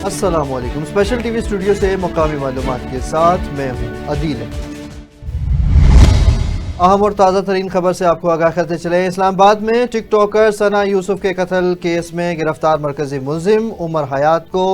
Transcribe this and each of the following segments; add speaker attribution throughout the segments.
Speaker 1: السلام علیکم۔ Special T V studio سے مقامی معلومات کے ساتھ میں ہوں عدیل۔ اہم اور تازہ ترین خبر سے آپ کو آگاہ کرتے چلیں۔ اسلام آباد میں ٹک ٹاکر ثنا یوسف کے قتل کیس میں گرفتار مرکزی ملزم عمر حیات کو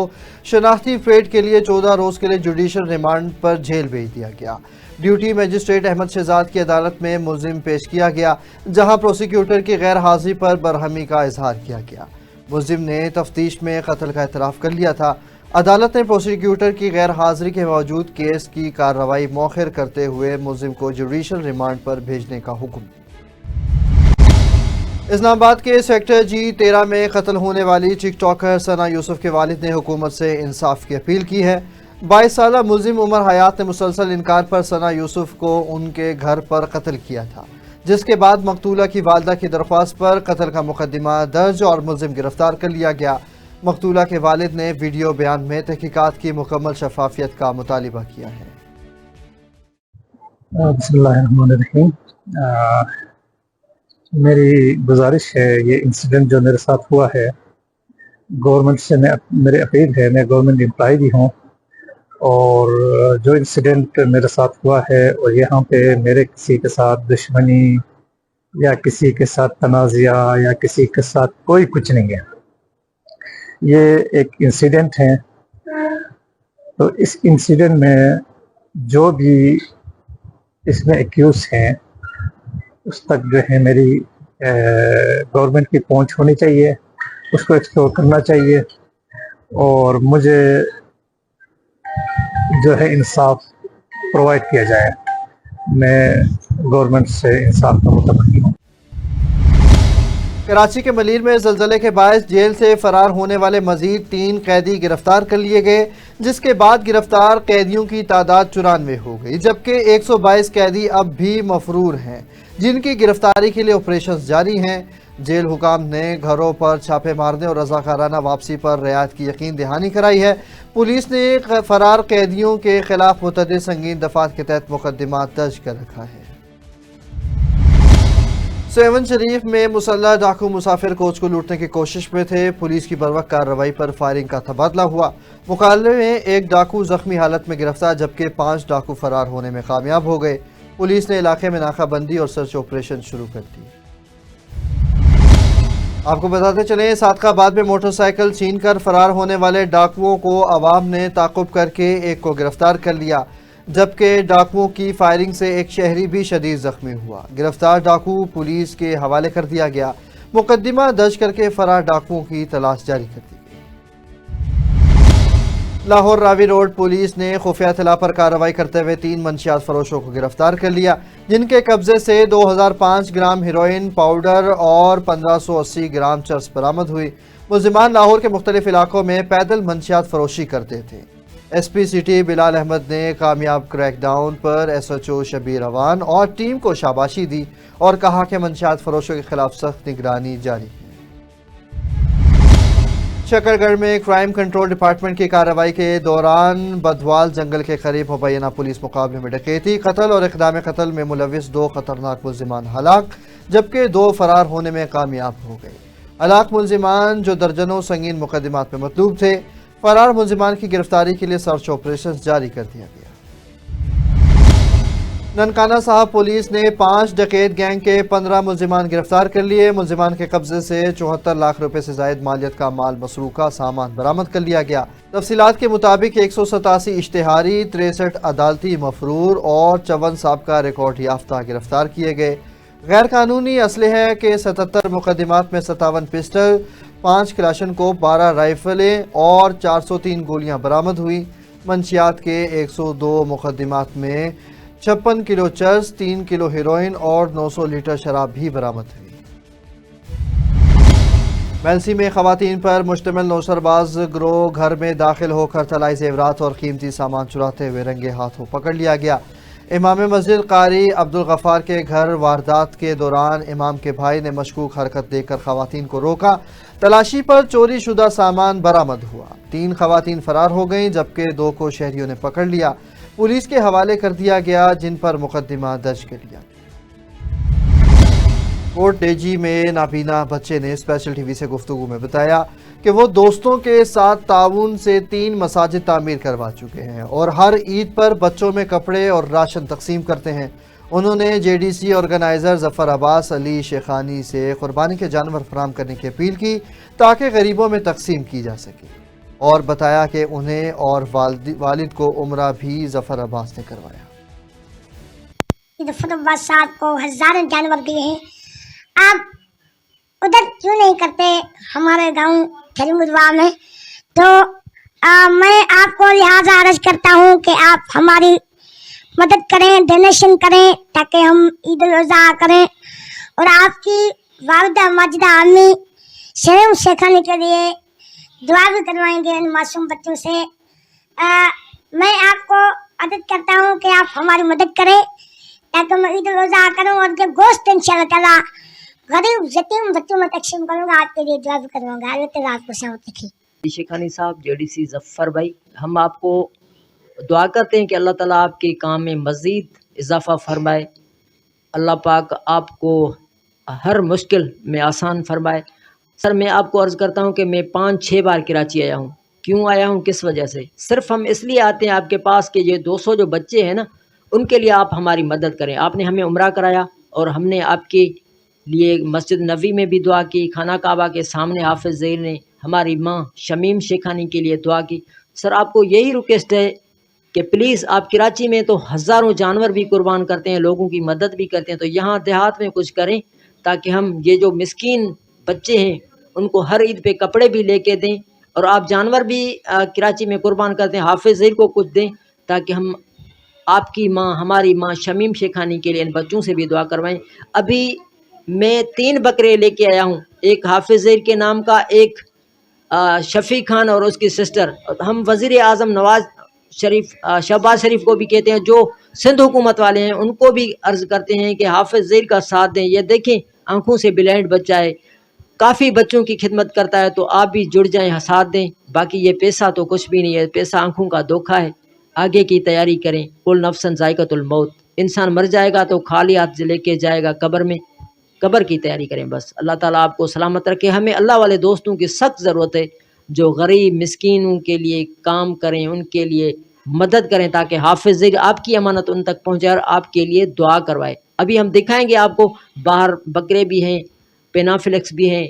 Speaker 1: شناختی فریڈ کے لیے 14 روز کے لیے جوڈیشل ریمانڈ پر جیل بھیج دیا گیا۔ ڈیوٹی میجسٹریٹ احمد شہزاد کی عدالت میں ملزم پیش کیا گیا، جہاں پروسیکیوٹر کی غیر حاضری پر برہمی کا اظہار کیا گیا۔ ملزم نے تفتیش میں قتل کا اعتراف کر لیا تھا۔ عدالت نے پروسیکیوٹر کی غیر حاضری کے باوجود کیس کی کارروائی مؤخر کرتے ہوئے ملزم کو جوڈیشل ریمانڈ پر بھیجنے کا حکم دیا۔ اسلام آباد کے سیکٹر جی 13 میں قتل ہونے والی ٹک ٹاکر ثنا یوسف کے والد نے حکومت سے انصاف کی اپیل کی ہے۔ 22 سالہ ملزم عمر حیات نے مسلسل انکار پر ثنا یوسف کو ان کے گھر پر قتل کیا تھا، جس کے بعد مقتولہ کی والدہ کی درخواست پر قتل کا مقدمہ درج اور ملزم گرفتار کر لیا گیا۔ مقتولہ کے والد نے ویڈیو بیان میں تحقیقات کی مکمل شفافیت کا مطالبہ کیا ہے۔
Speaker 2: بسم اللہ الرحمن الرحیم۔ میری گزارش ہے، یہ انسیڈنٹ جو میرے ساتھ ہوا ہے، گورنمنٹ سے میری اپیل ہے، میں گورنمنٹ امپلائی بھی ہوں، اور جو انسیڈنٹ میرے ساتھ ہوا ہے اور یہاں پہ میرے کسی کے ساتھ دشمنی یا کسی کے ساتھ تنازعہ یا کسی کے ساتھ کوئی کچھ نہیں ہے، یہ ایک انسیڈنٹ ہے۔ تو اس انسیڈنٹ میں جو بھی اس میں ایکیوز ہیں اس تک جو ہے میری گورنمنٹ کی پہنچ ہونی چاہیے، اس کو ایکسپلور کرنا چاہیے، اور مجھے جو ہے انصاف پرووائڈ کیا جائے۔ میں گورنمنٹ سے انصاف کا متمنی ہوں۔
Speaker 1: کراچی کے ملیر میں زلزلے کے باعث جیل سے فرار ہونے والے مزید 3 قیدی گرفتار کر لیے گئے، جس کے بعد گرفتار قیدیوں کی تعداد 94 ہو گئی، جبکہ 122 قیدی اب بھی مفرور ہیں، جن کی گرفتاری کے لیے آپریشنز جاری ہیں۔ جیل حکام نے گھروں پر چھاپے مارنے اور رضاکارانہ واپسی پر رعایت کی یقین دہانی کرائی ہے۔ پولیس نے فرار قیدیوں کے خلاف متعدد سنگین دفعات کے تحت مقدمہ درج کر رکھا ہے۔ سیون شریف میں مسلح ڈاکو مسافر کوچ کو لوٹنے کی کوشش میں تھے، پولیس کی بروقت کارروائی پر فائرنگ کا تبادلہ ہوا۔ مقابلے میں ایک ڈاکو زخمی حالت میں گرفتار، جبکہ 5 ڈاکو فرار ہونے میں کامیاب ہو گئے۔ پولیس نے علاقے میں ناکہ بندی اور سرچ آپریشن شروع کر دی۔ آپ کو بتاتے چلیں، صادقہ آباد میں موٹر سائیکل چھین کر فرار ہونے والے ڈاکوؤں کو عوام نے تعقب کر کے ایک کو گرفتار کر لیا، جبکہ ڈاکوؤں کی فائرنگ سے ایک شہری بھی شدید زخمی ہوا۔ گرفتار ڈاکو پولیس کے حوالے کر دیا گیا۔ مقدمہ درج کر کے فرار ڈاکوؤں کی تلاش جاری کر دی گئی۔ لاہور راوی روڈ پولیس نے خفیہ اطلاع پر کارروائی کرتے ہوئے 3 منشیات فروشوں کو گرفتار کر لیا، جن کے قبضے سے 2005 گرام ہیروئن پاؤڈر اور 1580 گرام چرس برآمد ہوئی۔ ملزمان لاہور کے مختلف علاقوں میں پیدل منشیات فروشی کرتے تھے۔ S P city Bilal Ahmad نے کامیاب کریک ڈاؤن پر S H O Shabbir Awan اور ٹیم کو شاباشی دی اور کہا کہ منشیات فروشوں کے خلاف سخت نگرانی جاری ہے۔ شکر گڑھ میں کرائم کنٹرول ڈپارٹمنٹ کی کارروائی کے دوران بدوال جنگل کے قریب مبینہ پولیس مقابلے میں ڈکیتی، قتل اور اقدام قتل میں ملوث 2 خطرناک ملزمان ہلاک، جبکہ 2 فرار ہونے میں کامیاب ہو گئے۔ ہلاک ملزمان جو درجنوں سنگین مقدمات میں مطلوب تھے، فرار ملزمان کی گرفتاری کے لیے سرچ آپریشن جاری کر دیا گیا۔ ننکانہ صاحب پولیس نے 5 ڈکیت گینگ کے 15 ملزمان گرفتار کر لیے۔ ملزمان کے قبضے سے 74 لاکھ روپے سے زائد مالیت کا مال مسروقہ سامان برآمد کر لیا گیا۔ تفصیلات کے مطابق 187 اشتہاری، 63 عدالتی مفرور اور 54 سابقہ ریکارڈ یافتہ گرفتار کیے گئے۔ غیر قانونی اسلحے کے 77 مقدمات میں 57 پسٹل، 5 کلاشنکوف، 12 رائفلیں اور 403 گولیاں برآمد ہوئی۔ منشیات کے 102 مقدمات میں 56 کلو چرس، 3 کلو ہیروئن اور 900 لیٹر شراب بھی برآمد ہوئی۔ میلسی میں خواتین پر مشتمل نوسرباز گروہ گھر میں داخل ہو کر طلائی زیورات اور قیمتی سامان چراتے ہوئے رنگے ہاتھوں پکڑ لیا گیا۔ امام مسجد قاری عبدالغفار کے گھر واردات کے دوران امام کے بھائی نے مشکوک حرکت دیکھ کر خواتین کو روکا۔ تلاشی پر چوری شدہ سامان برآمد ہوا۔ 3 خواتین فرار ہو گئیں، جبکہ 2 کو شہریوں نے پکڑ لیا، پولیس کے حوالے کر دیا گیا، جن پر مقدمہ درج کر لیا۔ कोट डेजी में नाबीना बच्चे ने स्पेशल टीवी से गुफ्तगू में बताया कि वो दोस्तों के साथ ताउन से 3 मसाजिद तामीर करवा चुके हैं और हर ईद पर बच्चों में कपड़े और राशन तकसीम करते हैं। उन्होंने जेडीसी ऑर्गेनाइज़र ज़फ़र अब्बास अली शेखानी से कुर्बानी के जानवर फराहम करने की अपील की ताकि गरीबों में तकसीम की जा सके और बताया कि उन्हें और वालिद को उम्रा भी ज़फ़र अब्बास ने करवाया।
Speaker 3: ज़फ़र अब्बास साहब को हज़ारों जानवर दिए हैं, आप उधर क्यों नहीं करते हमारे गांव खलीमुद्दवा में? तो मैं आपको लिहाजा अर्ज करता हूं कि आप हमारी मदद करें, डोनेशन करें ताकि हम ईद उल अज़हा करें और आपकी वालिदा माजिदा अम्मी शरीम शेखानी के लिए दुआ भी करवाएंगे इन मासूम बच्चों से। मैं आपको मदद करता हूं कि आप हमारी मदद करें ताकि मैं ईद उल अज़हा करूं और जो गोश्त इंशाअल्लाह ताला गरीब यतीम बच्चों में तकसीम करूंगा, आपके लिए दुआ भी करवाऊंगा। अल्लाह ताला आपको सलामत रखे।
Speaker 4: शेखानी साहब, जेडीसी ज़फ़र भाई, हम आपको दुआ करते हैं कि अल्लाह ताला आपके काम में मज़ीद इजाफ़ा फरमाए, अल्लाह पाक आपको हर मुश्किल में आसान फरमाए। सर, मैं आपको अर्ज़ करता हूं कि मैं 5-6 बार कराची आया हूं। क्यों आया हूं, किस वजह से? सिर्फ हम इसलिए आते हैं आपके पास कि ये 200 जो बच्चे हैं ना, उनके लिए आप हमारी मदद करें। आपने हमें उम्रा कराया और हमने आपके लिए मस्जिद नबी में भी दुआ की, खाना काबा के सामने हाफिज़ ज़हीर ने हमारी माँ शमीम शेखानी के लिए दुआ की। सर, आपको यही रिक्वेस्ट है कि प्लीज़, आप कराची में तो हज़ारों जानवर भी कुर्बान करते हैं, लोगों की मदद भी करते हैं, तो यहाँ देहात में कुछ करें ताकि हम ये जो मिस्कीन बच्चे हैं उनको हर ईद पे कपड़े भी लेके दें और आप जानवर भी कराची में कुर्बान करते हैं, हाफिज़ ज़हीर को कुछ दें ताकि हम आपकी माँ, हमारी माँ शमीम शेखानी के लिए इन बच्चों से भी दुआ करवाएं। अभी मैं 3 बकरे लेके आया हूँ, एक हाफिज़ ज़हीर के नाम का, एक शफ़ी खान और उसकी सिस्टर। हम वज़ीर आज़म नवाज़ शरीफ, शहबाज शरीफ को भी कहते हैं, जो सिंध हुकूमत वाले हैं, उनको भी अर्ज़ करते हैं कि हाफिज़ ज़हीर का साथ दें। ये देखें, आँखों से ब्लाइंड बच्चा है, काफ़ी बच्चों की खिदमत करता है, तो आप भी जुड़ जाएं, साथ दें। बाकी ये पैसा तो कुछ भी नहीं है, पैसा आँखों का धोखा है। आगे की तैयारी करें। कुल नफ्सन ज़ायक़तुल मौत, इंसान मर जाएगा तो खाली हाथ लेके जाएगा कब्र में। कब्र की तैयारी करें बस। अल्लाह ताला आपको सलामत रखे। हमें अल्लाह वाले दोस्तों की सख्त ज़रूरत है जो गरीब मिस्कीनों के लिए काम करें, उनके लिए मदद करें ताकि हाफिज़ ज़हीर आपकी अमानत उन तक पहुँचे और आपके लिए दुआ करवाए। अभी हम दिखाएंगे आपको, बाहर बकरे भी हैं, पेनाफ्लेक्स भी हैं।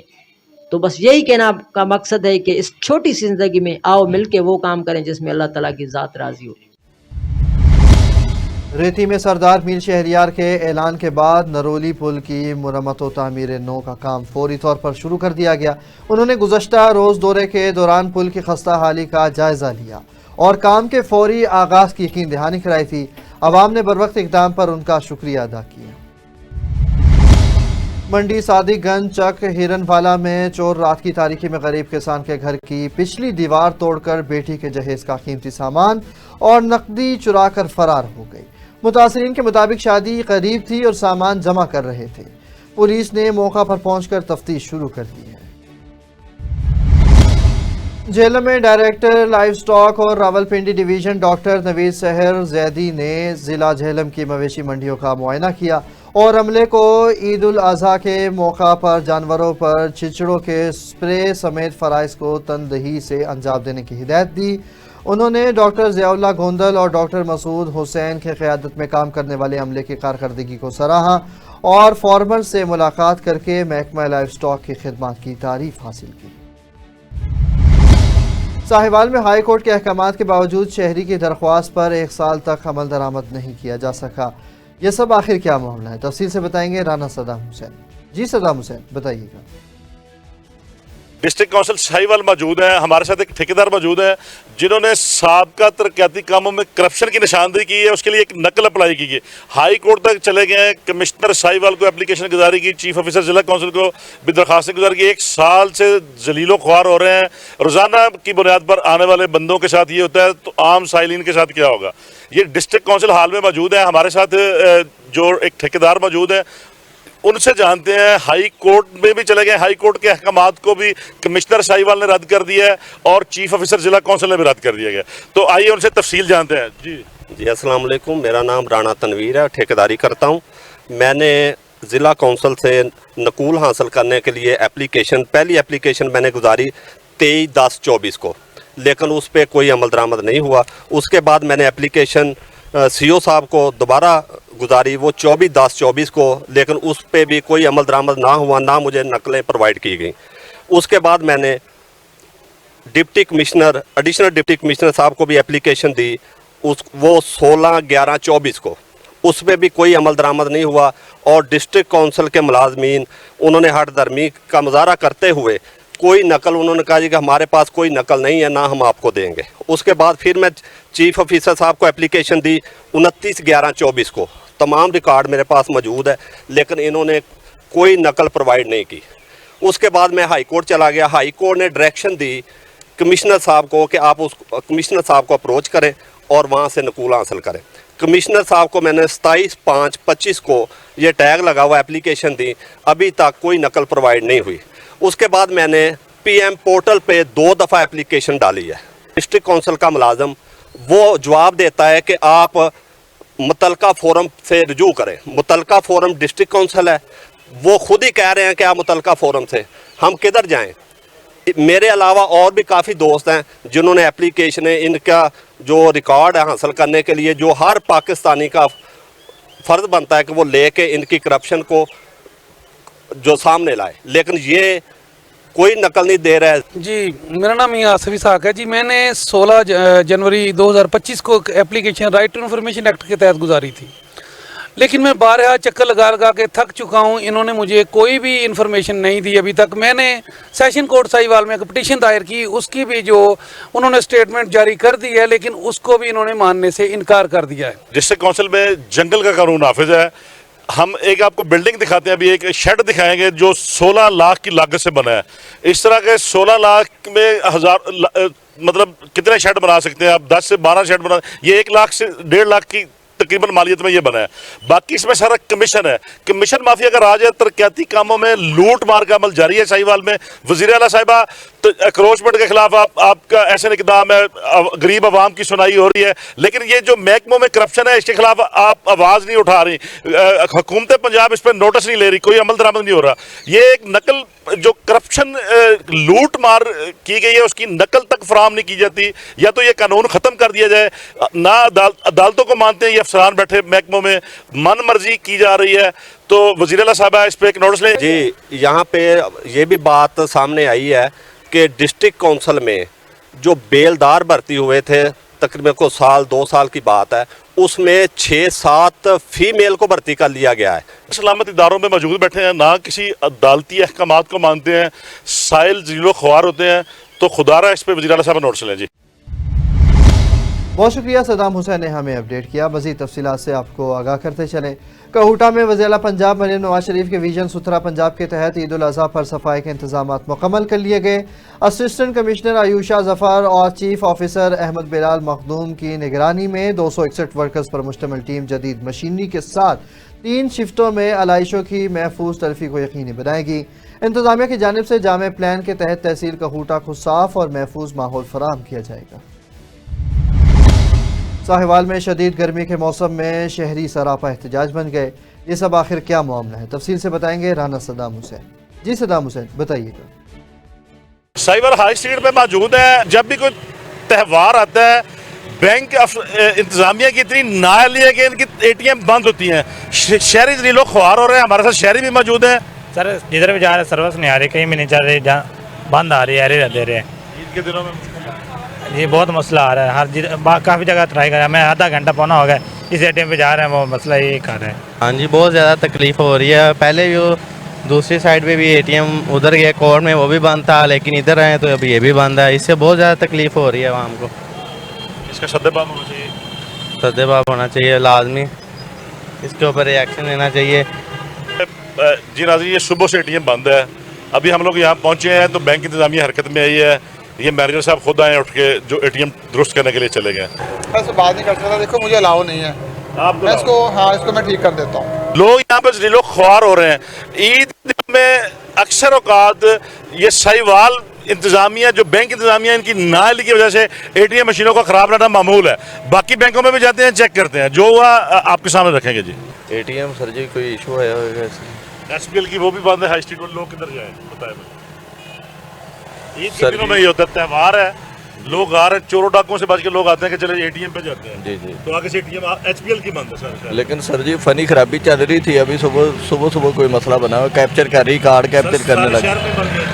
Speaker 4: तो बस यही कहना का मकसद है कि इस छोटी सी ज़िंदगी में आओ मिल के वो काम करें जिसमें अल्लाह ताला की ज़ात राज़ी हो।
Speaker 1: रेती में सरदार मीर शहरियार के ऐलान के बाद नरोली पुल की मुरम्मत व तामीर नो का काम फौरी तौर पर शुरू कर दिया गया। उन्होंने गुज़श्ता रोज़ दौरे के दौरान पुल की खस्ता हाली का जायज़ा लिया और काम के फौरी आगाज़ की यकीन दहानी कराई थी। अवाम ने बरवक्त इक़दाम पर उनका शुक्रिया अदा किया। मंडी सादिकगंज चक हिरनवाला में चोर रात की तारीकी में गरीब किसान के घर की पिछली दीवार तोड़कर बेटी के जहेज का कीमती सामान और नकदी चुरा कर फरार हो गई। मुतासरीन के मुताबिक शादी करीब थी और सामान जमा कर रहे थे। पुलिस ने मौका पर पहुंचकर तफ्तीश शुरू कर दी है। झेलम में डायरेक्टर लाइव स्टॉक और रावलपिंडी डिवीजन डॉक्टर नवीद सहर जैदी ने जिला झेलम की मवेशी मंडियों का मुआयना किया और अमले को ईद उल अज़हा के मौका पर जानवरों पर चिचड़ों के स्प्रे समेत फ़राइज़ को तनदही से अंजाम देने की हिदायत दी। उन्होंने डॉक्टर ज़ियाउल्लाह गोंदल और डॉक्टर मसूद हुसैन के क़यादत में काम करने वाले अमले की कारकर्दगी को सराहा और फार्मर से मुलाकात करके महकमा लाइव स्टॉक की खिदमत की तारीफ हासिल की। साहिवाल में हाई कोर्ट के अहकामात के बावजूद शहरी की दरख्वास्त पर 1 साल तक अमल दरामद नहीं किया जा सका। ये सब आखिर क्या मामला है, तफसील से बताएंगे राना सदाम हुसैन। जी सदाम हुसैन, बताइएगा।
Speaker 5: डिस्ट्रिक्ट काउंसिल साहिवाल मौजूद है, हमारे साथ एक ठेकेदार मौजूद है जिन्होंने साबका तरक्याती कामों में करप्शन की निशानदेही की है, उसके लिए एक नकल अप्लाई की है। हाई कोर्ट तक चले गए हैं, कमिश्नर साहिवाल को एप्लीकेशन गुजारी की, चीफ ऑफिसर जिला काउंसिल को भी दरखास्तें गुजारी की। 1 साल से जलीलो ख्वार हो रहे हैं। रोज़ाना की बुनियाद पर आने वाले बंदों के साथ ये होता है, तो आम साइलिन के साथ क्या होगा। ये डिस्ट्रिक्ट काउंसिल हाल में मौजूद है। हमारे साथ जो एक ठेकेदार मौजूद है, उनसे जानते हैं। हाई कोर्ट में भी चले गए, हाई कोर्ट के अहकामात को भी कमिश्नर साहिवाल ने रद्द कर दिया है और चीफ ऑफिसर जिला काउंसिल ने भी रद्द कर दिया गया। तो आइए उनसे तफसील जानते हैं। जी
Speaker 6: अस्सलाम वालेकुम, मेरा नाम राणा तनवीर है, ठेकेदारी करता हूँ। मैंने ज़िला कौंसल से नकूल हासिल करने के लिए पहली एप्लीकेशन मैंने गुजारी 23/10/24 को, लेकिन उस पर कोई अमल दरामद नहीं हुआ। उसके बाद मैंने एप्लीकेशन CO साहब को दोबारा गुजारी, वो 24/10/24 को, लेकिन उस पर भी कोई अमल दरामद ना हुआ, ना मुझे नकलें प्रोवाइड की गई। उसके बाद मैंने एडिशनल डिप्टी कमिश्नर साहब को भी एप्लीकेशन दी, वो 16/11/24 को, उसमें भी कोई अमल दरामद नहीं हुआ। और डिस्ट्रिक्ट काउंसिल के मुलाजमीन उन्होंने हट दर्मी का मुजाहरा करते हुए कोई नकल, उन्होंने कहा जी कि हमारे पास कोई नकल नहीं है, ना हम आपको देंगे। उसके बाद फिर मैं चीफ ऑफिसर साहब को एप्लीकेशन दी 29/11/24 को, तमाम रिकॉर्ड मेरे पास मौजूद है, लेकिन इन्होंने कोई नकल प्रोवाइड नहीं की। उसके बाद मैं हाई कोर्ट चला गया। हाई कोर्ट ने डायरेक्शन दी कमिश्नर साहब को कि आप उस कमिश्नर साहब को अप्रोच करें और वहाँ से नकूल हासिल करें। कमिश्नर साहब को मैंने 27/5/25 को ये टैग लगा हुआ एप्लीकेशन दी, अभी तक कोई नकल प्रोवाइड नहीं हुई। उसके बाद मैंने PM पोर्टल पे 2 दफ़ा एप्लीकेशन डाली है। डिस्ट्रिक्ट काउंसिल का मुलाजम वो जवाब देता है कि आप मुतलका फोरम से रजू करें। मुतलका फोरम डिस्ट्रिक्ट काउंसिल है, वो खुद ही कह रहे हैं कि आप मुतलका फोरम से, हम किधर जाएं? मेरे अलावा और भी काफ़ी दोस्त हैं जिन्होंने एप्लीकेशन, इनका जो रिकॉर्ड है हासिल करने के लिए, जो हर पाकिस्तानी का फ़र्ज़ बनता है कि वो लेके इनकी करप्शन को जो सामने लाए, लेकिन ये कोई नकल नहीं दे रहा है।
Speaker 7: जी, मेरा नाम ये आसिफ इसाक है जी। मैंने 16 जनवरी 2025 को application right to information act के तहत गुजारी थी, लेकिन मैं बारहा चक्कर लगा के थक चुका हूँ। इन्होंने मुझे कोई भी इन्फॉर्मेशन नहीं दी अभी तक। मैंने सेशन कोर्ट साहिवाल में एक पिटीशन दायर की, उसकी भी जो उन्होंने स्टेटमेंट जारी कर दी है, लेकिन उसको भी इन्होंने मानने से इनकार कर दिया है।
Speaker 5: डिस्ट्रिक्ट काउंसिल में जंगल का कानून नाफिज है। हम एक आपको बिल्डिंग दिखाते हैं, अभी एक शेड दिखाएंगे जो 16 लाख की लागत से बना है। इस तरह के 16 लाख में मतलब कितने शेड बना सकते हैं आप? 10 से 12 शेड बना, ये 1 लाख से 1.5 लाख की तकरीबन मालियत में ये बना है। बाकी इसमें सारा कमीशन है। कमीशन माफिया का राज है। तरक्याती कामों में लूट मार का अमल जारी है साहिवाल में। वज़ीर आला साहिबा तो एक्रोचमेंट के खिलाफ आपका ऐसे इक़दाम है, गरीब आवाम की सुनाई हो रही है, लेकिन ये जो महकमों में करप्शन है इसके खिलाफ आप आवाज़ नहीं उठा रही। हुकूमत पंजाब इस पर नोटिस नहीं ले रही, कोई अमल दरामद नहीं हो रहा। ये एक नकल, जो करप्शन लूट मार की गई है उसकी नकल तक फराम नहीं की जाती। या तो ये कानून ख़त्म कर दिया जाए, ना अदालतों को मानते हैं ये अफसरान बैठे महकमों में, मन मर्जी की जा रही है। तो वज़ीर आला साहब इस पर एक नोटिस लें।
Speaker 6: जी, यहाँ पे ये भी बात सामने आई है कि डिस्ट्रिक्ट काउंसिल में जो बेलदार भर्ती हुए थे, तकरीबन को 2 साल की बात है, उसमें 6-7 फीमेल को भर्ती कर लिया गया है।
Speaker 5: सलामत इदारों में मौजूद बैठे हैं, ना किसी अदालती अहकामात को मानते हैं, साइल जीलो ख्वार होते हैं। तो खुदारा इस पर वज़ीर आला साहब नोटिस लें। जी,
Speaker 1: बहुत शुक्रिया सदाम हुसैन ने हमें अपडेट किया। मज़ीद तफसीलात से आपको आगाह करते चलें। कहूटा में वज़ीर आला पंजाब मरीम नवाज शरीफ के विजन सुथरा पंजाब के तहत ईद उल अज़हा पर सफाई के इंतजाम मुकम्मल कर लिए गए। असिस्टेंट कमिश्नर आयुषा जफ़र और चीफ ऑफिसर अहमद बिलाल मखदूम की निगरानी में 261 वर्कर्स पर मुश्तमिल टीम जदीद मशीनरी के साथ 3 शिफ्टों में आलाइशों की महफूज तरफ़ी को यकीनी बनाएगी। इंतजामिया की जानिब से जामे प्लान के तहत तहसील कहूटा को साफ और महफूज माहौल फराहम किया जाएगा। साहिवाल में शदीद गर्मी के मौसम में शहरी सरापा एहतजाज बन गए। ये सब आखिर क्या मामला है, तफसील से बताएंगे राना सदाम हुसैन। जी सदाम हुसैन, बताइएगा।
Speaker 5: साहिवाल हाई स्ट्रीट पे मौजूद है। जब भी कोई त्यौहार आता है, बैंक इंतजामिया की इतनी नाअहली है कि इनकी ATM बंद होती हैं। शहरी लोग ख्वार हो रहे हैं। हमारे साथ शहरी भी मौजूद हैं।
Speaker 8: सर, जिधर भी जा रहे सर्विस नहीं आ रही, कहीं भी नहीं चल रही, बंद आ रही है, एरर दे रहे हैं।
Speaker 5: ईद के दिनों में
Speaker 8: ये बहुत मसला आ रहा है। काफ़ी जगह ट्राई कर रहा है, मैं आधा घंटा पौना हो गया इस ATM पे जा रहे हैं, वो मसला यही कर रहे हैं।
Speaker 9: हाँ जी, बहुत ज़्यादा तकलीफ़ हो रही है। पहले भी वो दूसरी साइड पे भी ATM उधर गया कोर्ट में, वो भी बंद था, लेकिन इधर आए तो अभी ये भी बंद है। इससे बहुत ज़्यादा तकलीफ़ हो रही है आवाम को।
Speaker 5: इसका सद्देबाब होना चाहिए,
Speaker 9: सद्देबाब होना चाहिए लाजमी, इसके ऊपर रिएक्शन लेना चाहिए।
Speaker 5: जी नाज़रीन, ये सुबह से ATM बंद है। अभी हम लोग यहाँ पहुँचे हैं तो बैंक इंतजामिया हरकत में आई है। ये मैनेजर साहब खुद आए उठ के, जो ATM दुरुस्त करने के लिए चले गए।
Speaker 10: मैं इससे बात नहीं कर सकता, देखो मुझे अलाउ नहीं है। मैं इसको मैं ठीक कर देता हूँ।
Speaker 5: लोग यहाँ पे लोग ख्वार हो रहे हैं। ईद में अक्सर औकात ये साहिवाल इंतजामिया, जो बैंक इंतजामिया, इनकी नाअहली की वजह से ATM मशीनों का ख़राब रहना मामूल है। बाकी बैंकों में भी जाते हैं, चेक करते हैं, जो हुआ आपके सामने रखेंगे। जी।
Speaker 9: ATM सर जी कोई इशू आया होगा
Speaker 5: SPL की वो भी बंद है, हाई स्ट्रीट वाले लोग किधर जाए बताए भाई? ईद के
Speaker 9: सर
Speaker 5: दिनों
Speaker 9: जी-
Speaker 5: में ये होता है, त्योहार है, लोग आ रहे हैं, चोरों डाकुओं से बच के लोग आते हैं कि चले ATM पे जाते हैं।
Speaker 9: जी जी।
Speaker 5: तो आगे से ATM HPL की बंद है सर।
Speaker 9: लेकिन सर जी फनी खराबी चल रही थी, अभी सुबह कोई मसला बना हुआ, कैप्चर कर रही, कार्ड कैप्चर करने लगे।
Speaker 5: शहर में बंद है,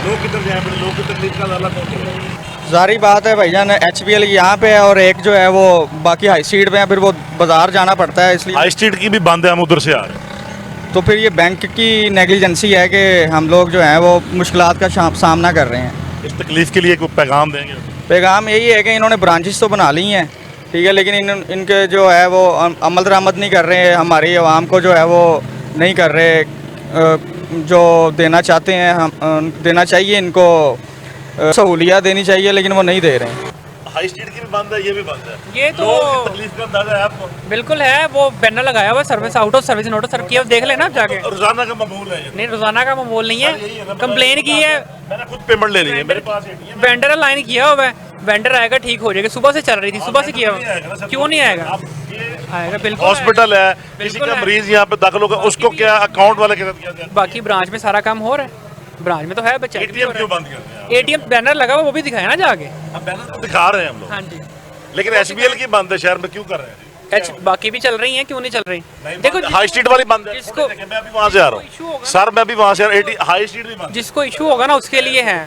Speaker 5: लोग किधर जाए, लोग की तकलीफ का ज़्यादा कौन करे?
Speaker 11: ज़ाहिर बात है भाईजान, HPL यहाँ पे है और एक जो है वो बाकी हाई स्ट्रीट पे है, फिर वो बाजार जाना पड़ता है, इसलिए
Speaker 5: हाई स्ट्रीट की भी बंद है, हम उधर से आ रहे हैं।
Speaker 11: तो फिर ये बैंक की नेग्लिजेंसी है कि हम लोग जो हैं वो मुश्किलात का सामना कर रहे हैं।
Speaker 5: इस तकलीफ के लिए कोई पैगाम देंगे?
Speaker 11: पैगाम यही है कि इन्होंने ब्रांचेस तो बना ली हैं, ठीक है, लेकिन इनके जो है वो अमल दरामद नहीं कर रहे हैं, हमारी आवाम को जो है वो नहीं कर रहे, जो देना चाहते हैं हम देना चाहिए, इनको सहूलियत देनी चाहिए, लेकिन वो नहीं दे रहे हैं।
Speaker 5: हाई स्ट्रीट की भी बंद है, ये भी बंद है।
Speaker 12: ये तो
Speaker 5: लोगों की तकलीफ का अंदाजा है आपको?
Speaker 12: बिल्कुल है, वो बैनर लगाया हुआ है, service out of service notice serve किया, देख लेना आप जाके।
Speaker 5: रोजाना का मामूल है ये।
Speaker 12: नहीं, रोजाना का मामूल नहीं है, कंप्लेन की है,
Speaker 5: मैंने खुद पेमेंट ले ली है, मेरे पास ATM
Speaker 12: वेंडर लाइन किया हुआ है, वेंडर आएगा ठीक हो जाएगा, सुबह से चल रही थी, सुबह से किया हुआ, क्यों नहीं आएगा? आएगा बिल्कुल।
Speaker 5: हॉस्पिटल है, किसी
Speaker 12: बिल्कुल
Speaker 5: का
Speaker 12: है।
Speaker 5: मरीज यहाँ पे दाखिल होगा, उसको क्या अकाउंट वाले के साथ किया जाए?
Speaker 12: बाकी ब्रांच में सारा काम हो रहा है, ब्रांच में तो है बच्चा।
Speaker 5: ATM क्यों बंद करते हैं?
Speaker 12: ATM बैनर लगा हुआ, वो भी दिखाया ना जाके।
Speaker 5: अब बैनर तो दिखा रहे हैं हम लोग,
Speaker 12: हाँ जी।
Speaker 5: लेकिन HPL की बंद है शहर में, क्यों कर रहे हैं?
Speaker 12: बाकी भी चल रही हैं, क्यों नहीं चल रही?
Speaker 5: देखो हाई स्ट्रीट वाली बंद है,
Speaker 12: जिसको-
Speaker 5: मैं भी वहाँ से आ रहा हूँ सर, मैं भी वहाँ से हाई स्ट्रीट भी बंद है।
Speaker 12: जिसको इशू होगा ना उसके लिए है।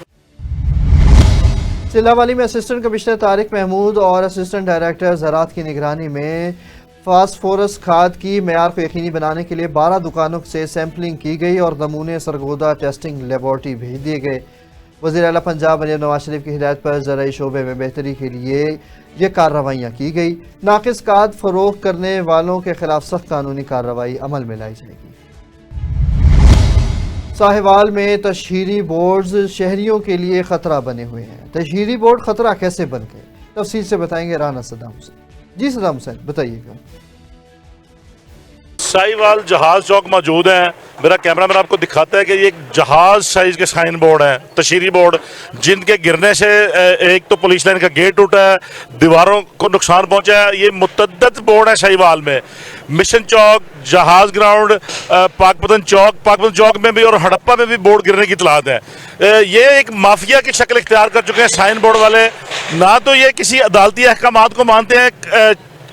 Speaker 1: सिल्लावाली में असिस्टेंट कमिश्नर तारिक महमूद और असिस्टेंट डायरेक्टर ज़राअत की निगरानी में फास्फोरस खाद की मेयार को यकीनी बनाने के लिए 12 दुकानों से सैम्पलिंग की गई और नमूने सरगोदा टेस्टिंग लेबॉर्ट्री भेज दिए गए। वज़ीर आला पंजाब मरीम नवाज शरीफ की हिदायत पर ज़राई शोबे में बेहतरी के लिए ये कार्रवाइयाँ की गई। नाकिस खाद फ़रोख्त करने वालों के खिलाफ सख्त कानूनी कार्रवाई अमल में लाई जाएगी। साहिवाल में तशहीरी बोर्ड्स शहरियों के लिए ख़तरा बने हुए हैं। तशहीरी बोर्ड ख़तरा कैसे बन गए, तफसील से बताएंगे राना सद्दाम हुसैन। जी सद्दाम हुसैन बताइएगा।
Speaker 5: साहिवाल जहाज चौक मौजूद है, मेरा कैमरामैन आपको दिखाता है कि ये एक जहाज साइज के साइन बोर्ड हैं, तशहीरी बोर्ड, जिनके गिरने से एक तो पुलिस लाइन का गेट टूटा है, दीवारों को नुकसान पहुंचा है। ये मुतद्दद बोर्ड है साहिवाल में, मिशन चौक, जहाज ग्राउंड, पाकपतन चौक में भी और हड़प्पा में भी बोर्ड गिरने की इतलात है। ये एक माफिया की शक्ल इख्तियार कर चुके हैं साइन बोर्ड वाले। ना तो ये किसी अदालती अहकामात को मानते हैं,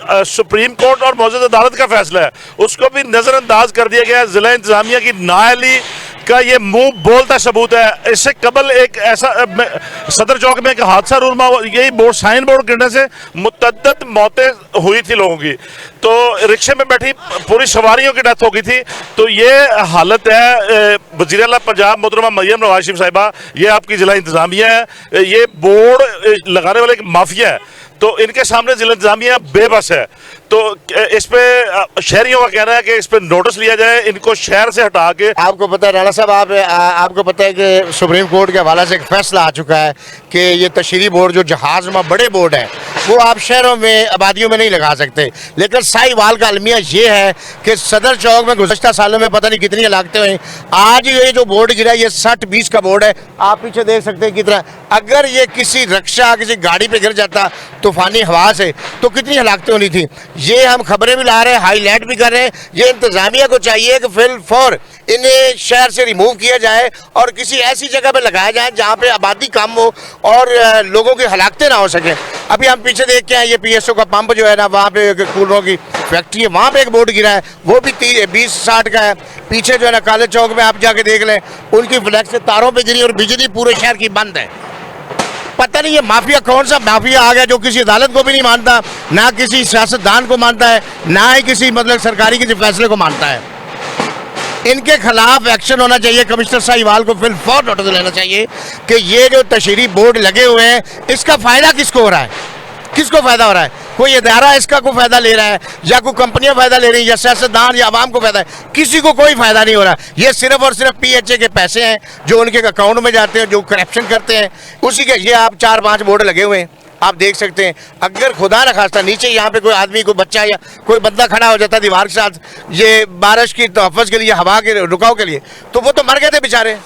Speaker 5: सुप्रीम कोर्ट और मौजूद अदालत का फैसला है उसको भी नज़रअंदाज कर दिया गया है। ज़िला इंतज़ामिया की नाअहली का ये मुंह बोलता सबूत है। इससे कबल एक ऐसा सदर चौक में एक हादसा रूनमा, यही बोर्ड साइन बोर्ड गिरने से मुतद्दद मौतें हुई थी लोगों की, तो रिक्शे में बैठी पूरी सवारियों की डेथ हो गई थी। तो ये हालत है। वज़ीर आला पंजाब मोहतरमा मरियम नवाज शरीफ साहिबा, ये आपकी ज़िला इंतज़ामिया है, ये बोर्ड लगाने वाले एक माफिया है, तो इनके सामने ज़िला इंतज़ामिया बेबस है। तो इस पे शहरियों का कहना है कि इस पे नोटिस लिया जाए, इनको शहर से हटा के।
Speaker 13: आपको पता है राणा साहब, आपको पता है कि सुप्रीम कोर्ट के हवाले से एक फैसला आ चुका है कि ये तशहीरी बोर्ड जो जहाज में बड़े बोर्ड है वो आप शहरों में आबादियों में नहीं लगा सकते। लेकिन साहिवाल का अलमिया ये है कि सदर चौक में गुज़श्ता सालों में पता नहीं कितनी इलाकतें हुई, आज ये जो बोर्ड गिरा ये 60-20 का बोर्ड है, आप पीछे देख सकते हैं कितना। अगर ये किसी रक्षा किसी गाड़ी पे गिर जाता तूफानी हवा से तो कितनी हलाकतें होनी थी। ये हम खबरें भी ला रहे हैं, हाईलाइट भी कर रहे हैं। ये इंतज़ामिया को चाहिए कि फिल फौर इन्हें शहर से रिमूव किया जाए और किसी ऐसी जगह पे लगाया जाए जहाँ पे आबादी कम हो और लोगों की हलाकतें ना हो सके। अभी हम पीछे देख के आए, ये PSO का पंप जो है ना, वहाँ पे कूलरों की फैक्ट्री है, वहाँ पे एक बोर्ड गिरा है, वो भी 20-60 का है। पीछे जो है ना काले चौक में आप जाके देख लें, उनकी फ्लैक्स से तारों पर गिरी और बिजली पूरे शहर की बंद है। पता नहीं ये माफिया कौन सा माफिया आ गया जो किसी अदालत को भी नहीं मानता, ना किसी सियासतदान को मानता है, ना ही किसी मतलब सरकारी किसी फैसले को मानता है। इनके खिलाफ एक्शन होना चाहिए। कमिश्नर साहिवाल को फिल फौर नोटिस लेना चाहिए कि ये जो तशहीरी बोर्ड लगे हुए हैं इसका फ़ायदा किसको हो रहा है, किसको फ़ायदा हो रहा है? कोई इदारा इसका कोई फ़ायदा ले रहा है या कोई कंपनियां फ़ायदा ले रही हैं या सियासतदान या आवाम को फ़ायदा है? किसी को कोई फ़ायदा नहीं हो रहा। ये सिर्फ और सिर्फ PHA के पैसे हैं जो उनके अकाउंट में जाते हैं, जो करप्शन करते हैं उसी के। ये आप 4-5 बोर्ड लगे हुए हैं, आप देख सकते हैं। अगर खुदा न खास्ता नीचे यहाँ पे कोई आदमी, कोई बच्चा या कोई बंदा खड़ा हो जाता दीवार के साथ ये बारिश की तहफ़्फ़ुज़ के लिए, हवा के रुकाव के लिए, तो वो तो मर गए थे बेचारे।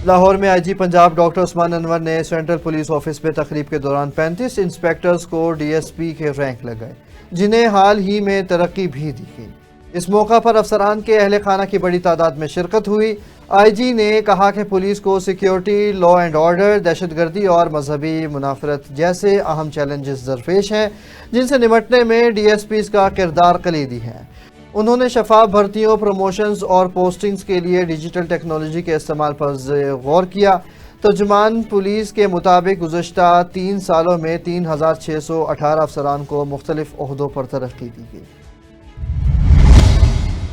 Speaker 1: लाहौर में आईजी पंजाब डॉक्टर उस्मान अनवर ने सेंट्रल पुलिस ऑफिस में तकरीब के दौरान 35 इंस्पेक्टर्स को डीएसपी के रैंक लगाए, जिन्हें हाल ही में तरक्की भी दी गई। इस मौका पर अफसरान के अहले खाना की बड़ी तादाद में शिरकत हुई। आईजी ने कहा कि पुलिस को सिक्योरिटी, लॉ एंड ऑर्डर, दहशतगर्दी और मजहबी मुनाफरत जैसे अहम चैलेंजेस दरपेश हैं, जिनसे निपटने में डीएसपीज़ का किरदार कलीदी है। उन्होंने शफाफ भर्तियों, प्रमोशंस और पोस्टिंग्स के लिए डिजिटल टेक्नोलॉजी के इस्तेमाल पर गौर किया। तर्जुमान पुलिस के मुताबिक गुज़श्ता 3 सालों में 3618 अफसरान को मुख्तलिफ ओहदों पर तरक्की दी गई।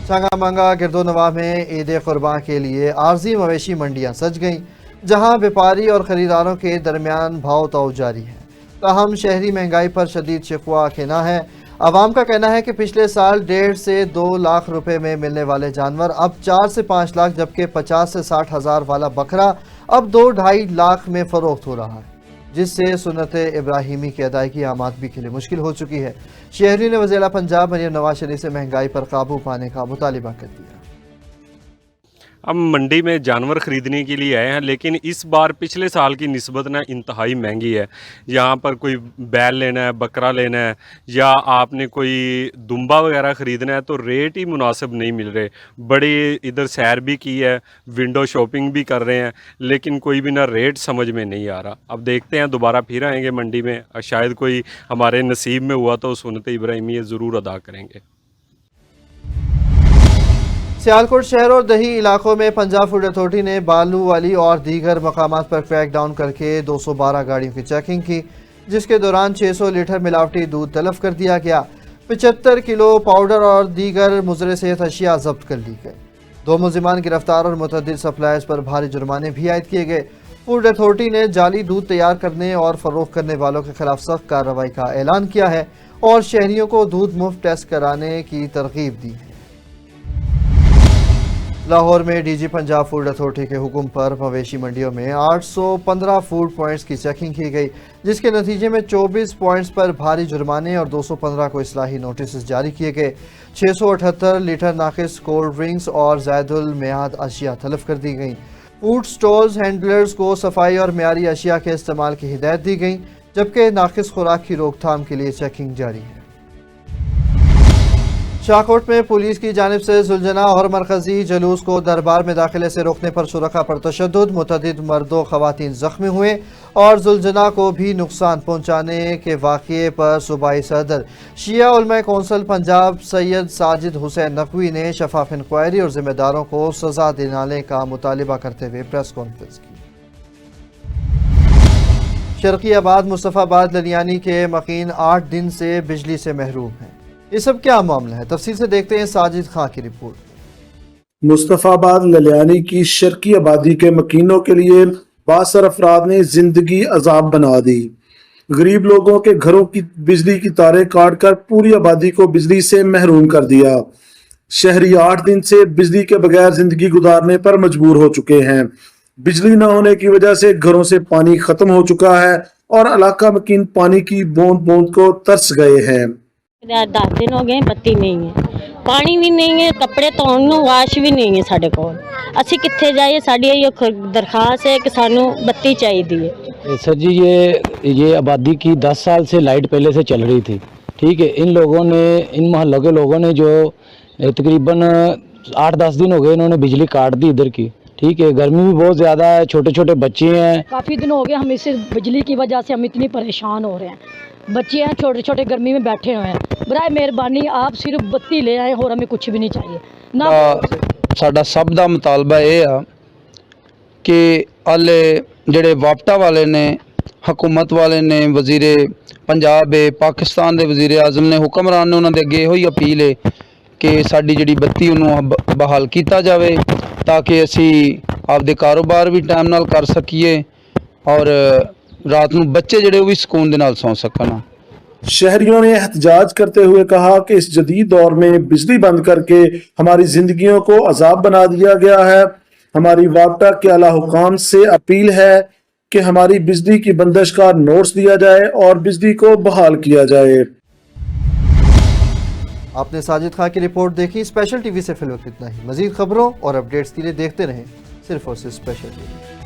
Speaker 1: सांगा गिरदोनवा में ईद कुर्बान के लिए आर्जी मवेशी मंडियां सज गईं, जहां व्यापारी और ख़रीदारों के दरमियान भाव ताव जारी है। ताहम शहरी महंगाई पर शदीद शिकवा खेना है। आवाम का कहना है कि पिछले साल 1.5 से 2 लाख रुपए में मिलने वाले जानवर अब 4 से 5 लाख, जबकि 50 से 60 हज़ार वाला बकरा अब 2-2.5 लाख में फ़रोख्त हो रहा है, जिससे सुन्नत इब्राहिमी की अदायगी आम आदमी के लिए मुश्किल हो चुकी है। शहरी ने वज़ीर पंजाब मरीम नवाज शरीफ से महंगाई पर काबू पाने का मुतालिबा कर दिया।
Speaker 14: अब मंडी में जानवर ख़रीदने के लिए आए हैं, लेकिन इस बार पिछले साल की निस्बत ना इंतहाई महंगी है। यहाँ पर कोई बैल लेना है, बकरा लेना है, या आपने कोई दुम्बा वगैरह ख़रीदना है तो रेट ही मुनासिब नहीं मिल रहे। बड़ी इधर सैर भी की है, विंडो शॉपिंग भी कर रहे हैं, लेकिन कोई भी ना रेट समझ में नहीं आ रहा। अब देखते हैं, दोबारा फिर आएंगे मंडी में, शायद कोई हमारे नसीब में हुआ तो सुन्नत इब्राहिमी ज़रूर अदा करेंगे।
Speaker 1: सियालकोट शहर और दही इलाकों में पंजाब फूड अथॉरिटी ने बालू वाली और दीगर मकामात पर क्रैक डाउन करके 212 गाड़ियों की चेकिंग की, जिसके दौरान 600 लीटर मिलावटी दूध तलब कर दिया गया। 75 किलो पाउडर और दीगर मुज़र सेहत अशिया जब्त कर ली गई। 2 मुलजिमान गिरफ्तार और मुतअद्दिद सप्लायर्स पर भारी जुर्माने भी आयद किए गए। फूड अथॉरिटी ने जाली दूध तैयार करने और फरोख्त करने वालों के खिलाफ सख्त कार्रवाई का ऐलान किया है और शहरियों को दूध मुफ्त टेस्ट कराने की तरगीब दी है। लाहौर में डीजी पंजाब फूड अथॉरिटी के हुक्म पर मवेशी मंडियों में 815 फूड पॉइंट्स की चेकिंग की गई, जिसके नतीजे में 24 पॉइंट्स पर भारी जुर्माने और 215 को इस्लाही नोटिस जारी किए गए। 678 लीटर नाकिस कोल्ड ड्रिंक्स और ज़ायदुल मियाद अशिया तलब कर दी गई। फूड स्टॉल्स हैंडलर्स को सफाई और मियारी अशिया के इस्तेमाल की हिदायत दी गई, जबकि नाकिस खुराक की रोकथाम के लिए चेकिंग जारी है। शाहकोट में पुलिस की जानिब से जुलझना और मरकजी जुलूस को दरबार में दाखिले से रोकने पर शुरका पर तशद्दुद, मुतअद्दिद मर्दों खवातीन जख्मी हुए और जुलझना को भी नुकसान पहुँचाने के वाक़े पर सूबाई सदर शिया उलमा कौंसिल पंजाब सैयद साजिद हुसैन नकवी ने शफाफ इंक्वायरी और ज़िम्मेदारों को सज़ा दिलाने का मुतालिबा करते हुए प्रेस कॉन्फ्रेंस की। शर्क़ियाबाद मुस्तफ़ाबाद ललियानी के मकीन 8 दिन से बिजली से महरूम हैं। ये सब क्या मामला है, तफसील से देखते हैं साजिद खां की रिपोर्ट।
Speaker 15: मुस्तफ़ाबाद ललियानी की शर्की आबादी के मकीनों के लिए बासर अफराद ने जिंदगी अजाब बना दी। गरीब लोगों के घरों की बिजली की तारें काट कर पूरी आबादी को बिजली से महरूम कर दिया। शहरी 8 दिन से बिजली के बगैर जिंदगी गुजारने पर मजबूर हो चुके हैं। बिजली न होने की वजह से घरों से पानी खत्म हो चुका है और इलाका मकीन पानी की बूंद बूंद को तरस गए हैं।
Speaker 16: 10 दिन हो गए, बत्ती नहीं है, पानी भी नहीं है, कपड़े धोने ਨੂੰ ਵਾਸ਼ ਵੀ नहीं है ਸਾਡੇ ਕੋਲ। ਅਸੀਂ ਕਿੱਥੇ ਜਾਈਏ? ਸਾਡੀ ਇਹ ਦਰਖਾਸਤ है कि ਸਾਨੂੰ ਬੱਤੀ ਚਾਹੀਦੀ है।
Speaker 17: सर जी, ये आबादी की 10 साल से लाइट पहले से चल रही थी, ठीक है। इन लोगों ने, इन मोहल्लों के लोगों ने जो तकरीबन 8-10 दिन हो गए इन्होंने बिजली काट दी इधर की, ठीक है। गर्मी भी बहुत ज़्यादा है, छोटे छोटे बच्चे हैं।
Speaker 18: काफ़ी दिन हो गए हम इससे बिजली की वजह से हम इतनी परेशान हो रहे हैं। बच्चे हैं छोटे छोटे गर्मी में बैठे हुए हैं। बराए मेहरबानी आप सिर्फ बत्ती ले आए और हमें कुछ भी नहीं चाहिए ना।
Speaker 19: साडा सब दा मुतालबा ये आ कि अले ਜਿਹੜੇ वापटा वाले ने, हुकूमत वाले ने, वजीर पंजाब है, पाकिस्तान के वजीर आजम ने, हुक्मरान ने, उन्होंने अगे यही अपील है कि साडी जिहड़ी बत्ती उन्होंने बहाल किया जाए ताकि असी आपदे कारोबार भी टाइम नाल कर सकीए और रात को बच्चे जड़े भी सुकून दे नाल सौ सकन।
Speaker 15: शहरियों ने एहतजाज करते हुए कहा कि इस जदीद दौर में बिजली बंद करके हमारी जिंदगियों को अजाब बना दिया गया है। हमारी वापटा के आला हुकाम से अपील है कि हमारी बिजली की बंदिश का नोटिस दिया जाए और बिजली को बहाल किया जाए।
Speaker 1: आपने साजिद खां की रिपोर्ट देखी। स्पेशल टीवी से फिलहाल इतना ही। मजीद खबरों और अपडेट्स के लिए देखते रहें सिर्फ और सिर्फ स्पेशल टीवी।